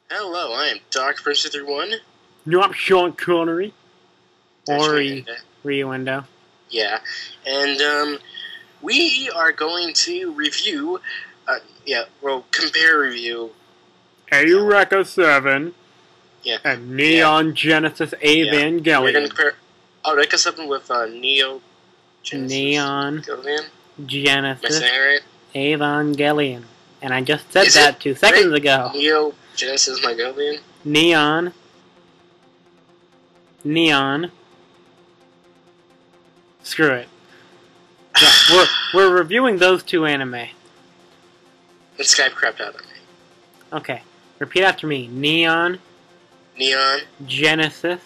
Hello, I am Dark Prince 31. No, I'm Sean Connery. That's Or right. Ryuendo. Yeah, and we are going to review, compare review. Eureka 7. Yeah. And Neon Genesis Evangelion. Yeah. We're going to compare Eureka 7 with Neo Genesis Neon Evangelion. Am I Genesis saying it right? Evangelion. And I just said Is that it 2 seconds right? ago. Neo Genesis Evangelion. Neon. Screw it. Yeah, we're reviewing those 2 anime. And Skype crapped out on me. Okay. Repeat after me. Neon Genesis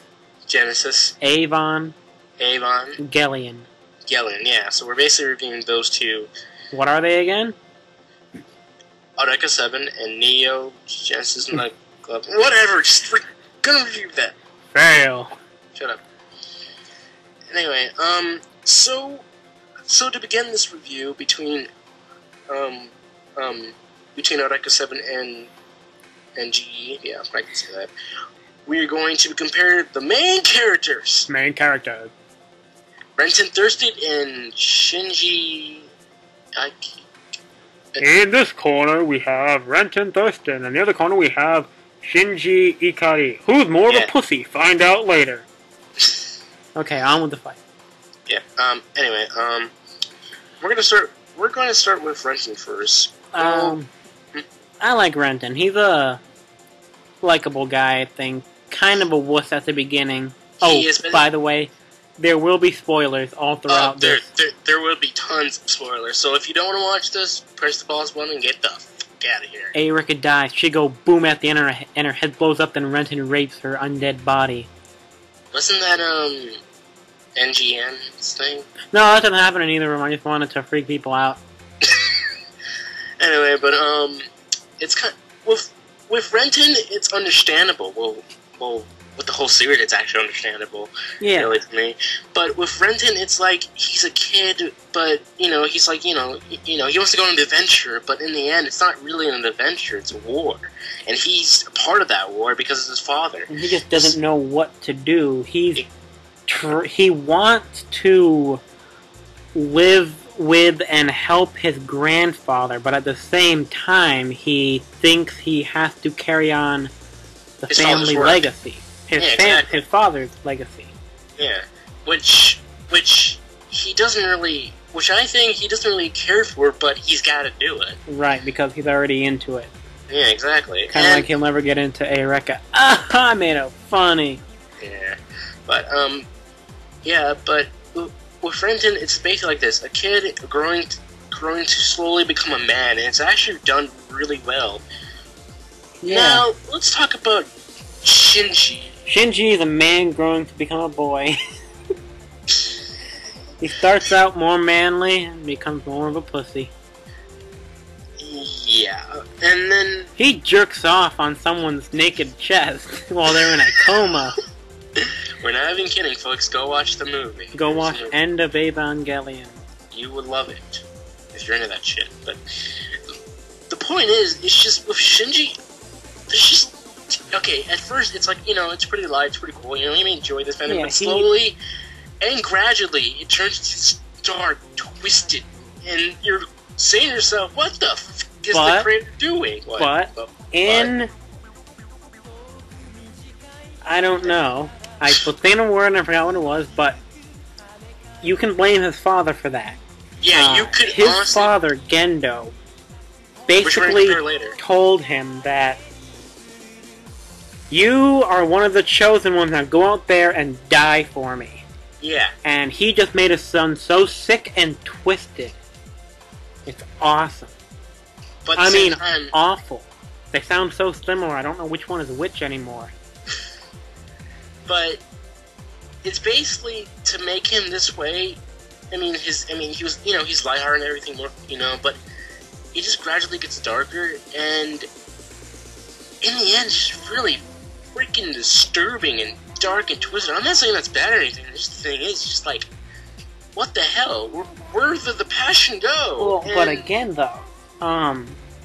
Evangelion. Gelion, yeah. So we're basically reviewing those 2. What are they again? Eureka 7 and Neo Genesis Club. Whatever, we're gonna review that. Fail. Shut up. Anyway, so to begin this review between Eureka 7 and GE, yeah, I can say that. We're going to compare the main characters. Main character. Renton Thurston and Shinji. In this corner, we have Renton Thurston. In the other corner, we have Shinji Ikari. Who's more of a pussy? Find out later. Okay, on with the fight. Yeah. Anyway, we're gonna start with Renton first. I like Renton. He's a likable guy, I think. Kind of a wuss at the beginning. By the way, there will be spoilers all throughout this. There will be tons of spoilers. So if you don't want to watch this, press the pause button and get the fuck out of here. Eureka dies. She go boom at the end, and her head blows up. Then Renton rapes her undead body. Wasn't that NGN's thing? No, that doesn't happen in either of them. I just wanted to freak people out. Anyway, but it's kind of, with Renton, it's understandable. Well, with the whole series, it's actually understandable. Yeah. Really, to me. But with Renton, it's like he's a kid, but he's like he wants to go on an adventure, but in the end, it's not really an adventure; it's a war, and he's a part of that war because of his father. And he just doesn't know what to do. He wants to live with and help his grandfather, but at the same time, he thinks he has to carry on the family legacy. His father's legacy. Yeah, which he doesn't really, I think he doesn't really care for, but he's got to do it. Right, because he's already into it. Yeah, exactly. Kind of like he'll never get into Eureka. I made it funny. Yeah, but with Renton, it's basically like this: a kid growing to slowly become a man, and it's actually done really well. Yeah. Now let's talk about Shinji. Shinji is a man growing to become a boy. He starts out more manly and becomes more of a pussy. Yeah, and then he jerks off on someone's naked chest while they're in a coma. We're not even kidding, folks. Go watch the movie. Go watch End of Evangelion. You would love it if you're into that shit. But the point is, it's just with Shinji, there's just okay. At first, it's like it's pretty light, it's pretty cool. You may enjoy this anime, but slowly and gradually, it turns into dark, twisted, and you're saying to yourself, "What the f is the creator doing?" I don't know. I was saying a word and I forgot what it was, but you can blame his father for that. Yeah, you could. His father, Gendo, basically told him that you are one of the chosen ones. Now go out there and die for me. Yeah. And he just made his son so sick and twisted. It's awesome. But awful. They sound so similar. I don't know which one is which anymore. But it's basically to make him this way. He was, he's lighthearted and everything, but he just gradually gets darker, and in the end, it's just really freaking disturbing and dark and twisted. I'm not saying that's bad or anything. Just the thing is, just like, what the hell? Where did the passion go? Well, but again, though,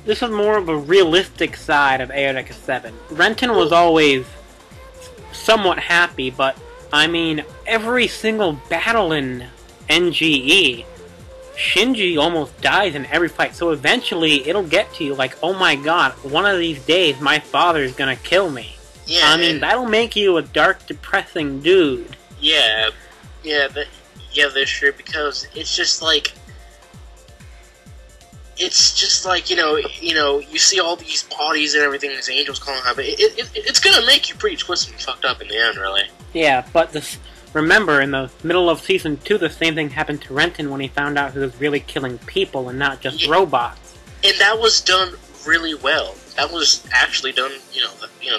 this is more of a realistic side of Eureka 7. Renton was always somewhat happy, but I mean, every single battle in NGE, Shinji almost dies in every fight, so eventually it'll get to you like, oh my god, one of these days my father's gonna kill me. Yeah, I mean, that'll make you a dark, depressing dude. Yeah, that's true, because it's just like, you see all these bodies and everything, these angels calling out, but it's gonna make you pretty twisted and fucked up in the end, really. Yeah, but remember, in the middle of Season 2, the same thing happened to Renton when he found out he was really killing people and not just robots. And that was done really well. That was actually done,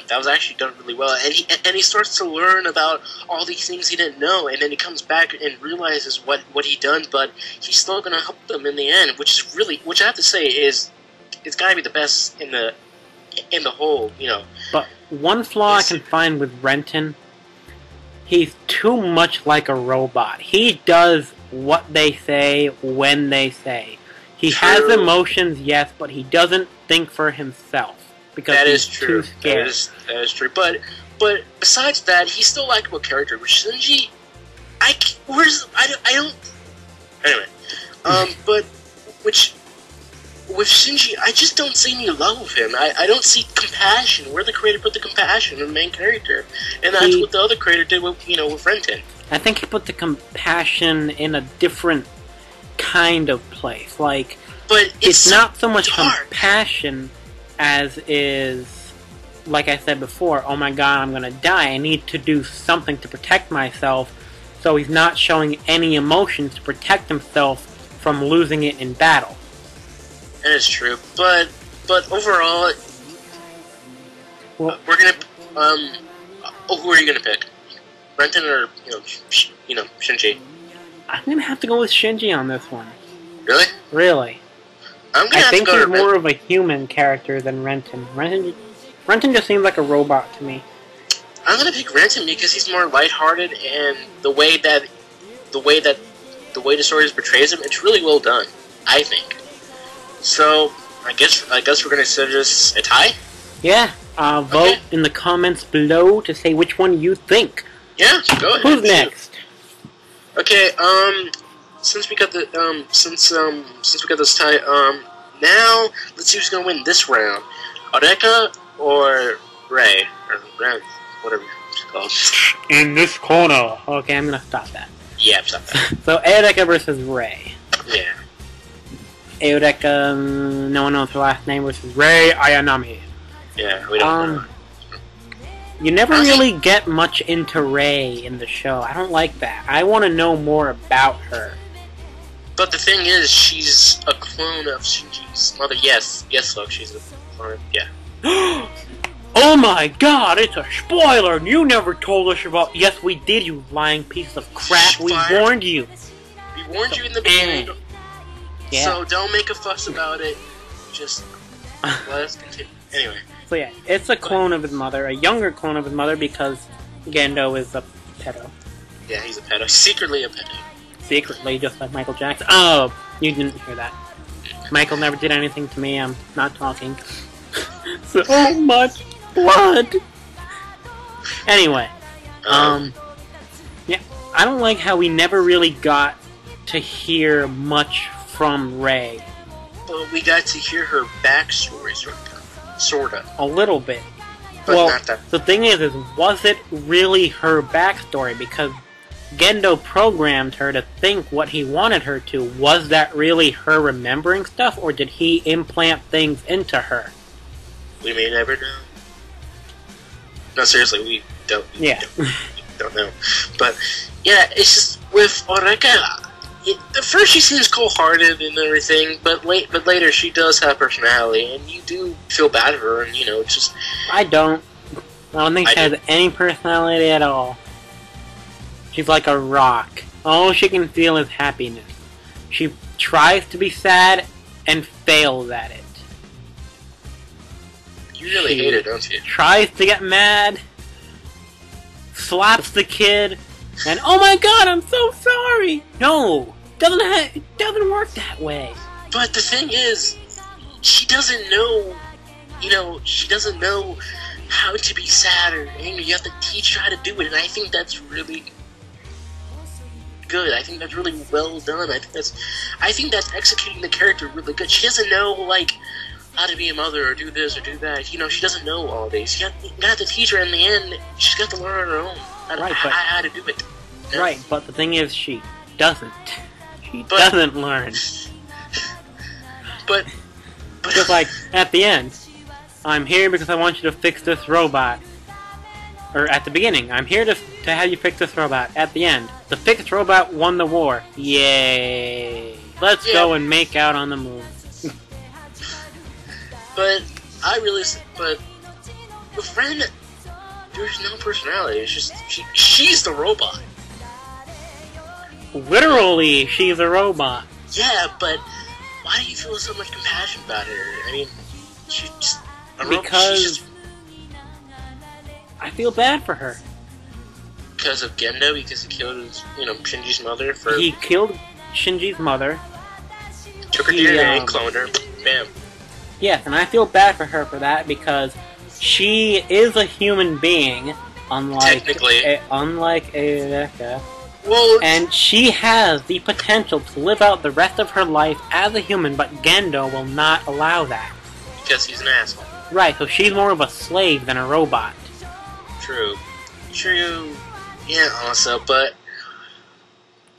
that was actually done really well. And he starts to learn about all these things he didn't know, and then he comes back and realizes what he done, but he's still gonna help them in the end, which I have to say it's gotta be the best in the whole, But one flaw I can find with Renton, he's too much like a robot. He does what they say when they say. He has emotions, yes, but he doesn't think for himself because he's too scared. That is true. But besides that, he's still a likable character. Which Shinji, I don't. Anyway, but with Shinji, I just don't see any love with him. I don't see compassion. Where the creator put the compassion in the main character, and that's what the other creator did with with Renton. I think he put the compassion in a different kind of place. Like, but it's not so much dark. compassion as is, like I said before, oh my god, I'm gonna die, I need to do something to protect myself, so he's not showing any emotions to protect himself from losing it in battle. That is true, but overall, well, we're gonna, who are you gonna pick? Renton or, Shinji? I'm gonna have to go with Shinji on this one. Really? Really. I think he's more of a human character than Renton. Renton just seems like a robot to me. I'm gonna pick Renton because he's more lighthearted, and the way the story portrays him, it's really well done, I think. So I guess we're gonna consider this a tie. Yeah. Vote in the comments below to say which one you think. Yeah, go ahead. Who's next? Okay, since we got the since we got this tie, now let's see who's gonna win this round. Eureka or Ray, or Ren, whatever it's called. In this corner. Okay, I'm gonna stop that. Yeah, stop that. So Eureka versus Ray. Yeah. Eureka, no one knows her last name, versus Ray Ayanami. Yeah, we don't know. You never really get much into Ray in the show. I don't like that. I want to know more about her. But the thing is, she's a clone of Shinji's mother. Yes, look, she's a clone. Yeah. Oh my god, it's a spoiler! You never told us about... Yes, we did, you lying piece of crap. We warned you. We warned you in the beginning. Yeah. So don't make a fuss about it. Just let us continue. Anyway. So yeah, it's a clone of his mother, a younger clone of his mother, because Gendo is a pedo. Yeah, he's a pedo. Secretly a pedo. Secretly, just like Michael Jackson. Oh, you didn't hear that. Michael never did anything to me, I'm not talking. So much blood! Anyway, yeah, I don't like how we never really got to hear much from Ray. But we got to hear her backstory, sorta. A little bit. But well, not that. The thing is, was it really her backstory? Because Gendo programmed her to think what he wanted her to. Was that really her remembering stuff, or did he implant things into her? We may never know. No, seriously, we don't. We don't know. But yeah, it's just with Eureka. At first, she seems cold-hearted and everything, but later she does have personality, and you do feel bad for her. And it's just. I don't think she has any personality at all. She's like a rock. All she can feel is happiness. She tries to be sad and fails at it. You really hate her, don't you? Tries to get mad, slaps the kid, and oh my god, I'm so sorry! No! It doesn't work that way. But the thing is, she doesn't know, she doesn't know how to be sad or angry. You have to teach her how to do it, and I think that's really good. I think that's really well done. I think that's executing the character really good. She doesn't know, like, how to be a mother or do this or do that. She doesn't know all these. You got to teach her in the end. She's got to learn on her own how to do it. Right, but the thing is, she doesn't. She doesn't learn. But just like, at the end, I'm here because I want you to fix this robot. Or at the beginning, I'm here to have you fix this robot. At the end, the fixed robot won the war. Yay! Let's go and make out on the moon. But with Ren, there's no personality. It's just she's the robot. Literally, she's a robot. Yeah, but why do you feel so much compassion about her? I mean, she's just a robot. Because I feel bad for her. Because of Gendo? Because he killed Shinji's mother? He killed Shinji's mother. Took her DNA, cloned her, bam. Yes, and I feel bad for her for that because she is a human being, unlike Eureka. Well, and she has the potential to live out the rest of her life as a human, but Gendo will not allow that. Because he's an asshole. Right, so she's more of a slave than a robot. True. Yeah, also, but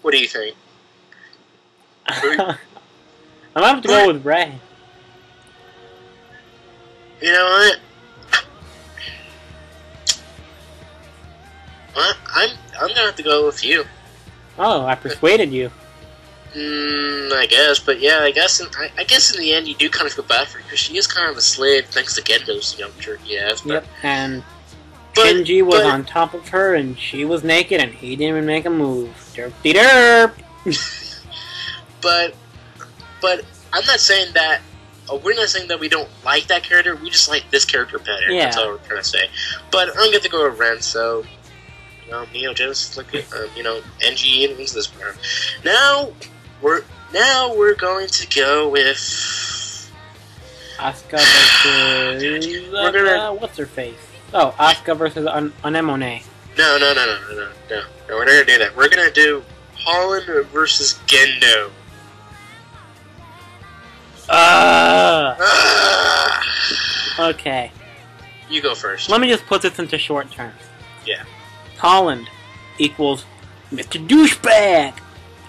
what do you think? I'm gonna have to go with Ray. You know what? I'm gonna have to go with you. Oh, I persuaded you. I guess, but yeah, I guess in the end you do kind of feel bad for her because she is kind of a slave thanks to Gendo's young jerky ass. Yep, and Shinji was on top of her and she was naked and he didn't even make a move. Derp-de-derp! But I'm not saying that. We're not saying that we don't like that character. We just like this character better. Yeah. That's all we're trying to say. But I'm gonna go with Ren. So, Neo Genesis, NG wins this round. Now we're going to go with Asuka versus what's her face? Oh, Asuka versus Anemone. No. We're not gonna do that. We're gonna do Holland versus Gendo. Okay. You go first. Let me just put this into short terms. Yeah. Holland equals Mr. Douchebag.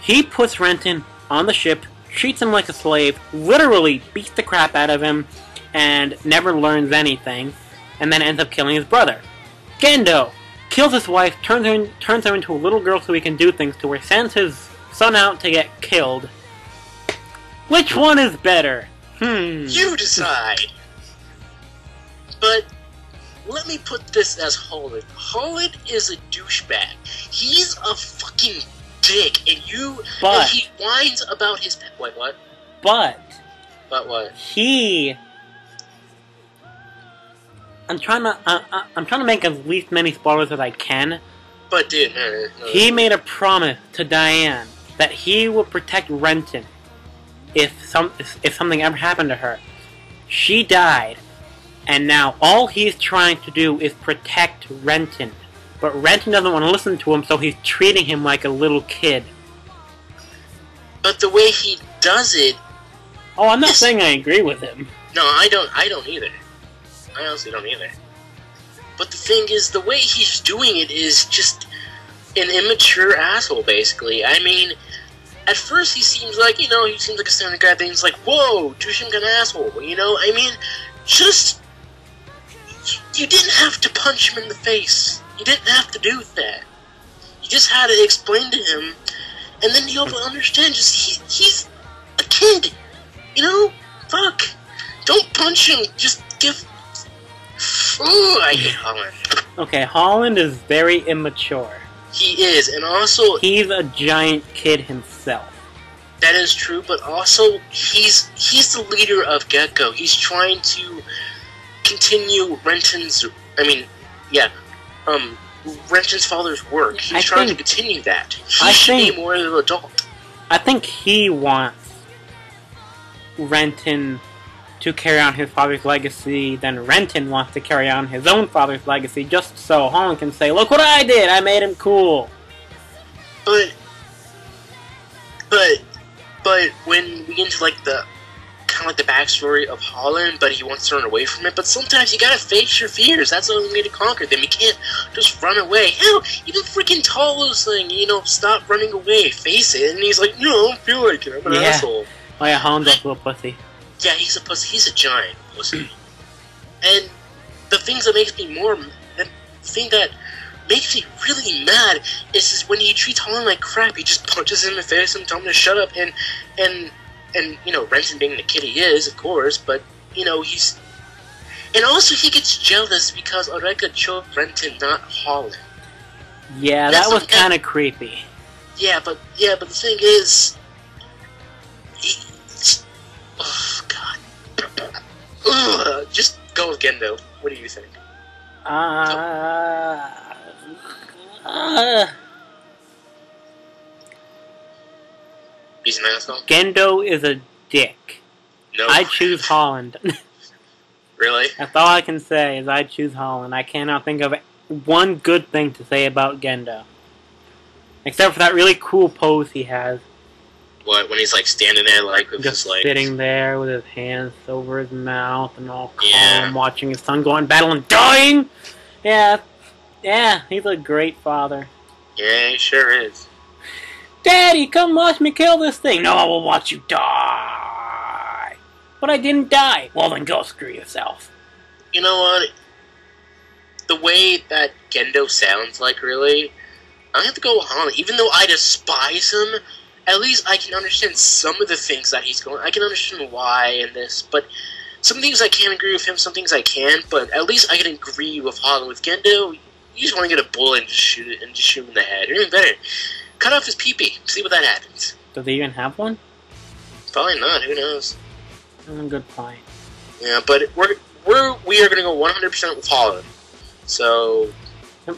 He puts Renton on the ship, treats him like a slave, literally beats the crap out of him, and never learns anything, and then ends up killing his brother. Gendo kills his wife, turns her into a little girl so he can do things to her, sends his son out to get killed. Which one is better? You decide. But let me put this as Holland. Holland is a douchebag. He's a fucking dick, and he whines about his pet. Wait, what? But what? I'm trying to make as least many spoilers as I can. But dude, he made a promise to Diane that he will protect Renton if something ever happened to her. She died, and now all he's trying to do is protect Renton. But Renton doesn't want to listen to him, so he's treating him like a little kid. But the way he does it... Oh, I'm not saying I agree with him. No, I don't either. I honestly don't either. But the thing is, the way he's doing it is just an immature asshole, basically. I mean, at first he seems like, he seems like a standard guy, then he's like, whoa, douching an asshole, I mean, just... You didn't have to punch him in the face. You didn't have to do that. You just had to explain to him, and then he'll understand, he's a kid. Fuck. Don't punch him, just give... Ooh, I hate Holland. Okay, Holland is very immature. He is, and also... He's a giant kid himself. That is true, but also, he's the leader of Gecko. He's trying to continue Renton's... Renton's father's work. He's trying to continue that. He should be more of an adult. I think he wants Renton to carry on his father's legacy, then Renton wants to carry on his own father's legacy, just so Holland can say, "Look what I did! I made him cool." But when we get into like the kind of like the backstory of Holland, but he wants to run away from it. But sometimes you gotta face your fears. That's the only way to conquer them. You can't just run away. Hell, even freaking Talos thing, stop running away, face it. And he's like, no, I don't feel like it. I'm an asshole. Oh yeah, Holland's a little pussy. Yeah, he's a pussy. He's a giant pussy. And the things that makes me makes me really mad is when he treats Holland like crap. He just punches him in the face and tells him to shut up. And Renton being the kid he is, of course, but he's. And also he gets jealous because Eureka chose Renton, not Holland. Yeah, that was kind of creepy. Yeah, but the thing is, oh God, just go with Gendo. What do you think? He's an asshole? Gendo is a dick. No. I choose Holland. Really? That's all I can say is I choose Holland. I cannot think of one good thing to say about Gendo. Except for that really cool pose he has. What, when he's like standing there like with just his like... sitting there with his hands over his mouth and all calm, watching his son go on battle and dying? Yeah, he's a great father. Yeah, he sure is. Daddy, come watch me kill this thing. No, I will watch you die. But I didn't die. Well, then go screw yourself. You know what? The way that Gendo sounds like, really, I have to go with Holland. Even though I despise him, at least I can understand some of the things that he's going. I can understand why in this, but some things I can't agree with him, some things I can. But at least I can agree with Holland. With Gendo, you just want to get a bullet and just shoot him in the head. Or even better, cut off his pee-pee. See what that happens. Does he even have one? Probably not. Who knows? That's a good point. Yeah, but we are going to go 100% with Holland. So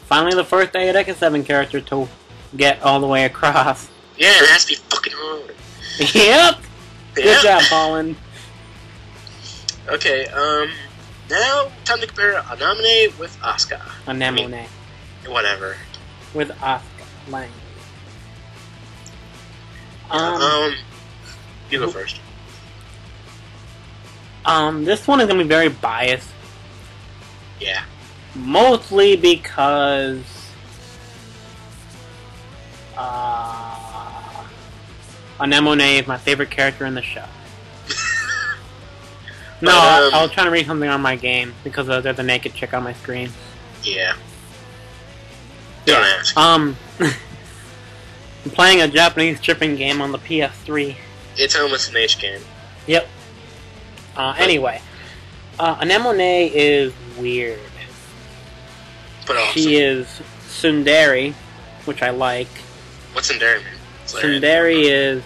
finally, the first Eureka 7 character to get all the way across. Yeah, it has to be fucking Holland. Yep. Good job, Holland. Okay. Now time to compare Anemone with Asuka. Anemone. Whatever. With Asuka. Lang. You go first. This one is gonna be very biased. Yeah. Mostly because Anemone is my favorite character in the show. No, I was trying to read something on my game because there's a naked chick on my screen. Yeah. Don't ask. I'm playing a Japanese stripping game on the PS3. It's almost an H game. Yep. Anyway, Anemone is weird. But awesome. She is tsundere, which I like. What's tsundere mean? Tsundere is...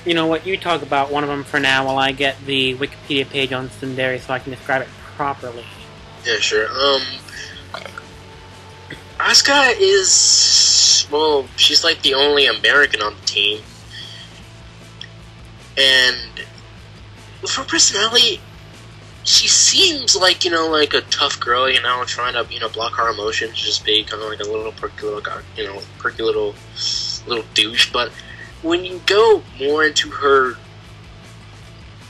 You know what, you talk about one of them for now while I get the Wikipedia page on tsundere so I can describe it properly. Yeah, sure. Asuka is... Well, she's like the only American on the team. And with her personality, she seems like, like a tough girl, trying to, block her emotions, just be kind of like a little perky little douche. But when you go more into her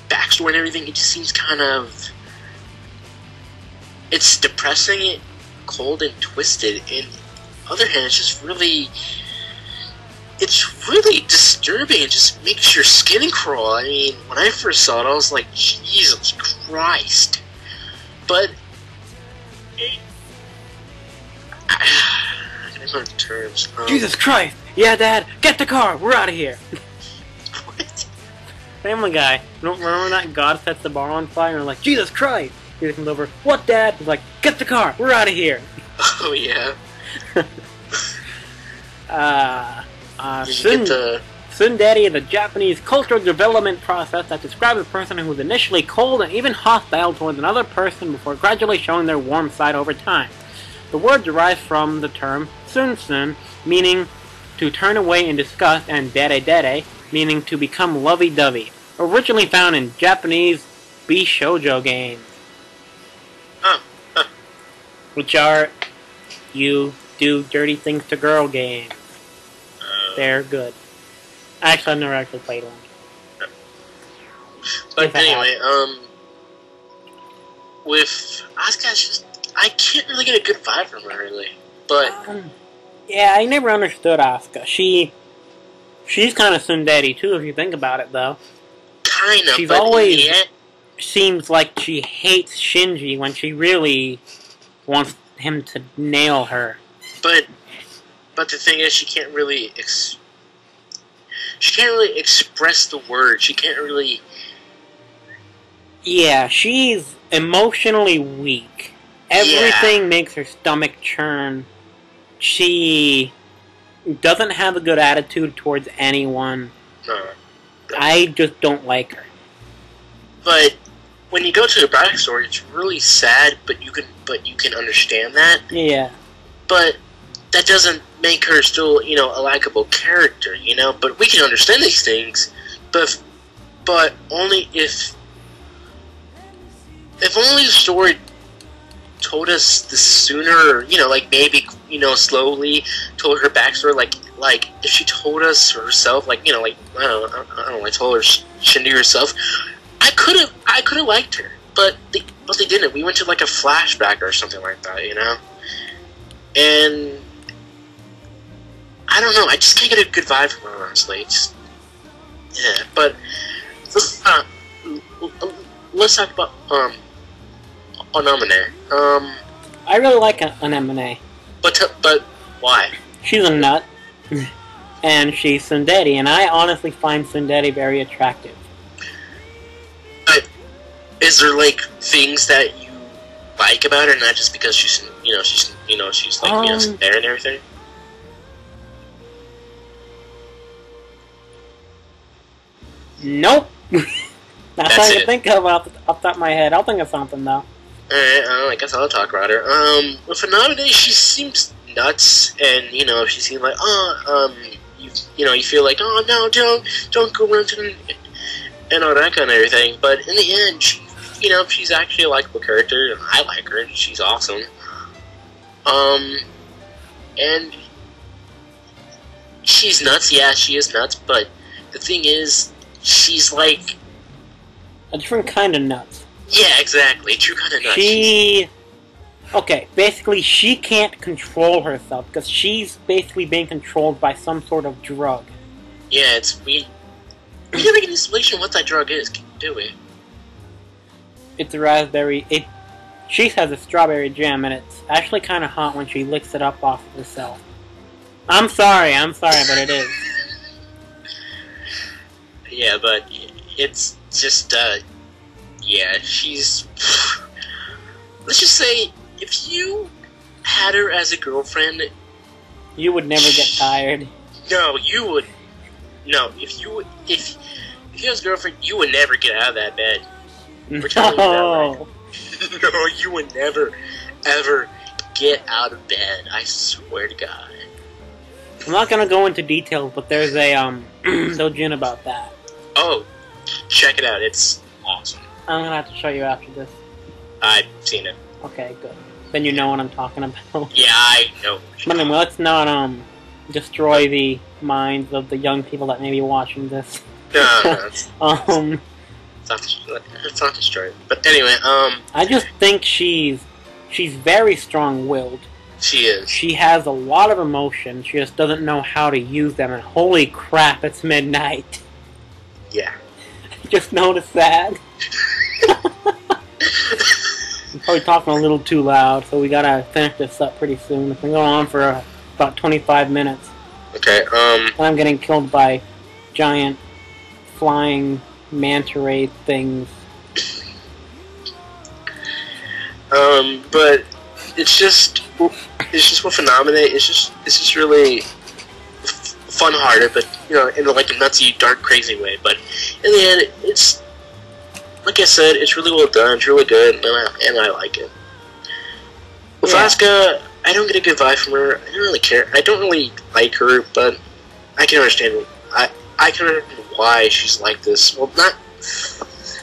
backstory and everything, it just seems kind of... It's depressing, cold, and twisted. And on the other hand, it's just really... It's really disturbing. It just makes your skin crawl. I mean, when I first saw it, I was like, Jesus Christ. But... I don't know the terms. Jesus Christ! Yeah, Dad! Get the car! We're out of here! What? Family Guy. You don't remember that God sets the bar on fire and like, Jesus Christ! He comes over, what, Dad? He's like, get the car! We're out of here! Oh, yeah. Tsundere is a Japanese cultural development process that describes a person who is initially cold and even hostile towards another person before gradually showing their warm side over time. The word derives from the term tsun, meaning to turn away in disgust, and dere, meaning to become lovey-dovey. Originally found in Japanese Bishoujo games. Oh. Huh. Which are you do dirty things to girl games. They're good. Actually, I've never actually played one. But anyway, with Asuka, I can't really get a good vibe from her, really. But yeah, I never understood Asuka. She's kind of tsundere too, if you think about it, though. Kind of. She's always seems like she hates Shinji when she really wants him to nail her. But the thing is, she can't really express the word. She can't really. Yeah, she's emotionally weak. Everything makes her stomach churn. She doesn't have a good attitude towards anyone. No. I just don't like her. But when you go to the backstory, it's really sad. But you can understand that. Yeah. But that doesn't make her still, a likable character, But we can understand these things, but only if only the story told us this sooner, maybe, slowly told her backstory, like if she told us herself, I don't know, told her Shindy herself, I could have liked her, but they didn't. We went to like a flashback or something like that, and I don't know. I just can't get a good vibe from her, honestly. Yeah, but let's talk about Anomine. I really like Anemone. But why? She's a nut, and she's tsundere, and I honestly find tsundere very attractive. But is there like things that you like about her, not just because she's like tsundere and everything? Nope. Not something to think of off the top of my head. I'll think of something though. Alright, I guess I'll talk about her. With Anomine, she seems nuts, and she seems like, you feel like, oh no, don't go around and all that kind of everything. But in the end, she's actually a likable character, and I like her. She's awesome. And she's nuts. Yeah, she is nuts. But the thing is, she's like a different kind of nuts. Yeah, exactly. True kind of nuts. Okay, basically she can't control herself because she's basically being controlled by some sort of drug. Yeah, we never get an explanation what that drug is, do we? It's a raspberry. She has a strawberry jam, and it's actually kind of hot when she licks it up off of herself. I'm sorry, but it is. Yeah, but it's just, yeah, she's... Let's just say, if you had her as a girlfriend... You would never get tired. No, you would... No, if you had a girlfriend, you would never get out of that bed. We're telling you that, right? No, you would never, ever get out of bed. I swear to God. I'm not gonna go into details, but there's a, doujin about that. Oh, check it out. It's awesome. I'm gonna have to show you after this. I've seen it. Okay, good. Then you know what I'm talking about. Yeah, I know. But anyway, let's not, destroy the minds of the young people that may be watching this. No, it's not destroyed. But anyway, I just think she's very strong-willed. She is. She has a lot of emotion. She just doesn't know how to use them. And holy crap, it's midnight. Yeah. Just noticed that. I'm probably talking a little too loud, so we gotta finish this up pretty soon. It's been going on for about 25 minutes. Okay, And I'm getting killed by giant flying manta ray things. But it's just with Phenomena, it's just really fun-hearted, but, in like a nutsy, dark, crazy way. But in the end, it's, like I said, it's really well done, it's really good, and I like it. With Asuka, I don't get a good vibe from her. I don't really care. I don't really like her, but I can understand. I can understand why she's like this. Well, not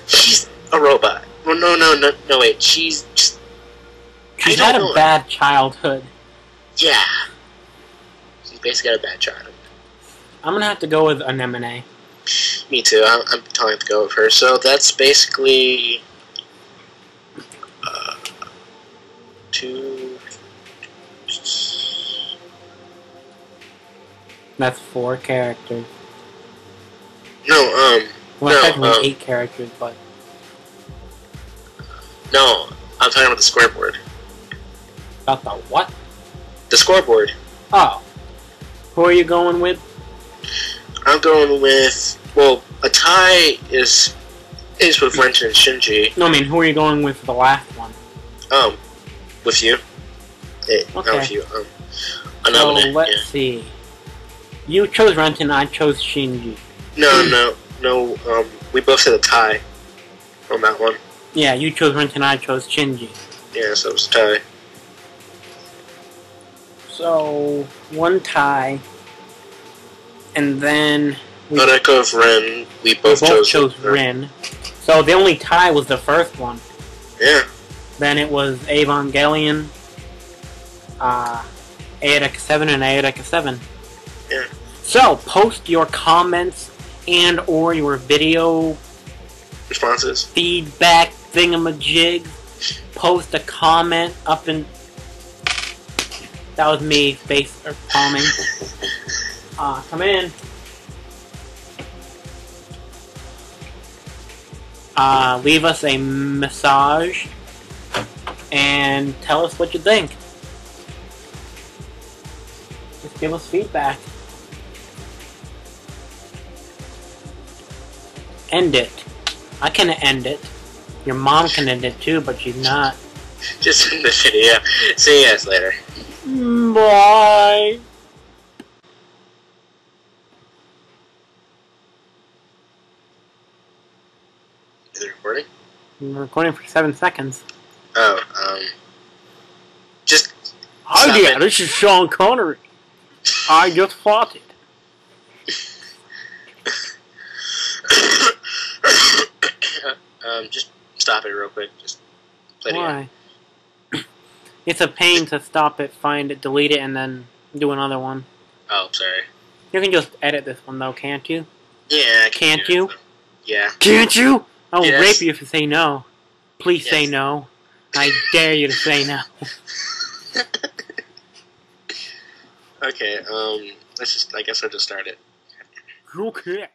She's a robot. Well, no, wait. She's just... She's had a bad childhood. Yeah. She's basically got a bad childhood. I'm gonna have to go with Anemone. Me too. I'm telling to go with her. So that's basically... 2... That's 4 characters. No, well, technically 8 characters, but... No, I'm talking about the scoreboard. About the what? The scoreboard. Oh. Who are you going with? I'm going with... Well, a tie is with Renton and Shinji. No, I mean, who are you going with for the last one? With you. Hey, okay. Not with you. So, let's see. You chose Renton, I chose Shinji. No, we both said a tie on that one. Yeah, you chose Renton, I chose Shinji. Yeah, so it was a tie. So, 1 tie, and then... But I go with Ren. We both chose Ren. So the only tie was the first one. Yeah. Then it was Evangelion, Eureka 7, and Eureka 7. Yeah. So, post your comments and or your video responses, feedback thingamajig. Post a comment up in... That was me, face or palming. Come in. Leave us a message and tell us what you think. Just give us feedback. End it. I can end it. Your mom can end it too, but she's not. Just end the video. See you guys later. Bye. Is it recording? I'm recording for 7 seconds. Oh, just... Hi there, this is Sean Connery. I just fought it. Just stop it real quick. Just play it again. Why? It's a pain to stop it, find it, delete it, and then do another one. Oh, sorry. You can just edit this one though, can't you? Yeah, I can. Can't you? Yeah. Can't you? I'll Yes. rape you if you say no. Please Yes. say no. I dare you to say no. Okay, let's just, I guess I'll just start it. Okay.